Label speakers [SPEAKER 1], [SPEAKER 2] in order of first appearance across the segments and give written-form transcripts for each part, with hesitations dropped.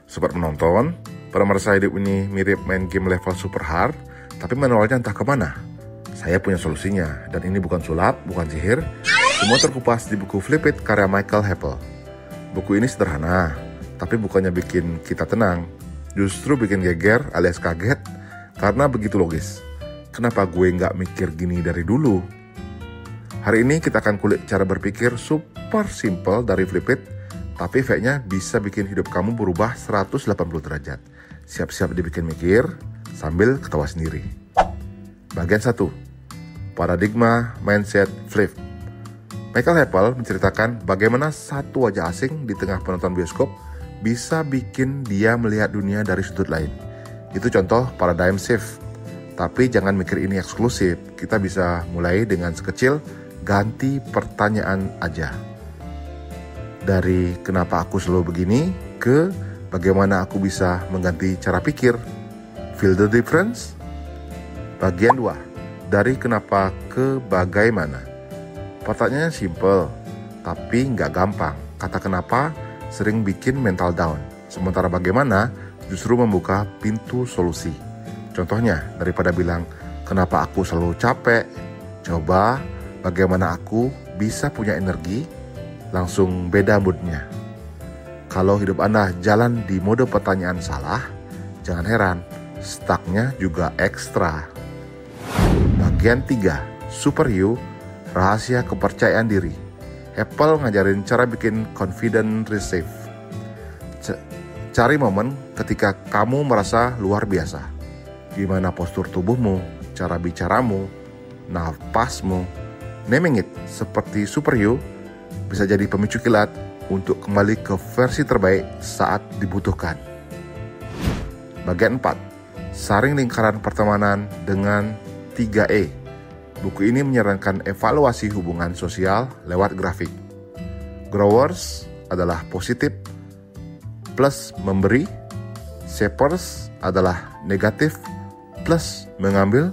[SPEAKER 1] Sobat menonton, pada merasa hidup ini mirip main game level super hard, tapi manualnya entah kemana. Saya punya solusinya, dan ini bukan sulap, bukan sihir. Semua terkupas di buku Flip It karya Michael Heppel. Buku ini sederhana, tapi bukannya bikin kita tenang, justru bikin geger alias kaget, karena begitu logis. Kenapa gue nggak mikir gini dari dulu? Hari ini kita akan kulik cara berpikir super simple dari Flip It, tapi efeknya bisa bikin hidup kamu berubah 180 derajat. Siap-siap dibikin mikir sambil ketawa sendiri. Bagian 1. Paradigma Mindset Flip. Michael Heppel menceritakan bagaimana satu wajah asing di tengah penonton bioskop bisa bikin dia melihat dunia dari sudut lain. Itu contoh paradigm shift. Tapi jangan mikir ini eksklusif. Kita bisa mulai dengan sekecil ganti pertanyaan aja. Dari kenapa aku selalu begini ke bagaimana aku bisa mengganti cara pikir. Feel the difference? Bagian 2. Dari kenapa ke bagaimana. Pertanyaannya simple, tapi nggak gampang. Kata kenapa sering bikin mental down. Sementara bagaimana justru membuka pintu solusi. Contohnya, daripada bilang, kenapa aku selalu capek? Coba, bagaimana aku bisa punya energi? Langsung beda moodnya. Kalau hidup Anda jalan di mode pertanyaan salah, jangan heran, stucknya juga ekstra. Bagian 3, Super You, rahasia kepercayaan diri. Heppel ngajarin cara bikin confident receive. Cari momen ketika kamu merasa luar biasa. Gimana postur tubuhmu, cara bicaramu, nafasmu, naming it seperti Super You bisa jadi pemicu kilat untuk kembali ke versi terbaik saat dibutuhkan. Bagian 4. Saring lingkaran pertemanan dengan 3E. Buku ini menyarankan evaluasi hubungan sosial lewat grafik. Growers adalah positif plus memberi. Shapers adalah negatif plus mengambil.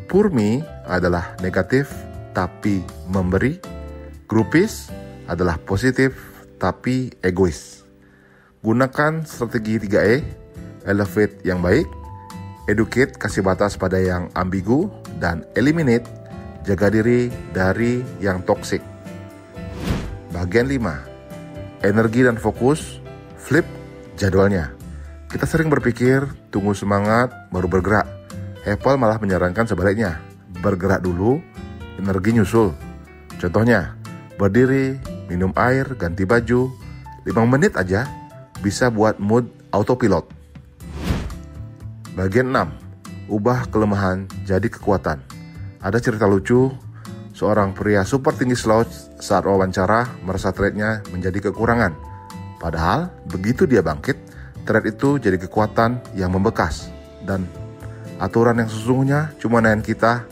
[SPEAKER 1] Poor me adalah negatif tapi memberi. Groupies adalah positif tapi egois. Gunakan strategi 3E, elevate yang baik, educate kasih batas pada yang ambigu, dan eliminate jaga diri dari yang toksik. Bagian 5. Energi dan fokus, flip jadwalnya. Kita sering berpikir tunggu semangat baru bergerak. Heppel malah menyarankan sebaliknya, bergerak dulu, energi nyusul. Contohnya, berdiri, minum air, ganti baju, 5 menit aja bisa buat mood autopilot. Bagian 6. Ubah kelemahan jadi kekuatan. Ada cerita lucu, seorang pria super tinggi slouch saat wawancara merasa trait-nya menjadi kekurangan. Padahal begitu dia bangkit, trait itu jadi kekuatan yang membekas. Dan aturan yang sesungguhnya cuma nahan kita,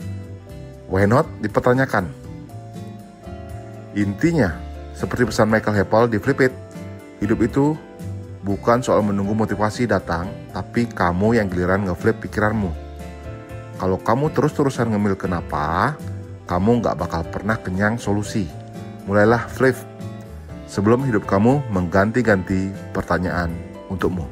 [SPEAKER 1] why not dipertanyakan. Intinya, seperti pesan Michael Heppel di Flip It, hidup itu bukan soal menunggu motivasi datang, tapi kamu yang giliran ngeflip pikiranmu. Kalau kamu terus-terusan ngemil kenapa, kamu gak bakal pernah kenyang solusi. Mulailah flip sebelum hidup kamu mengganti-ganti pertanyaan untukmu.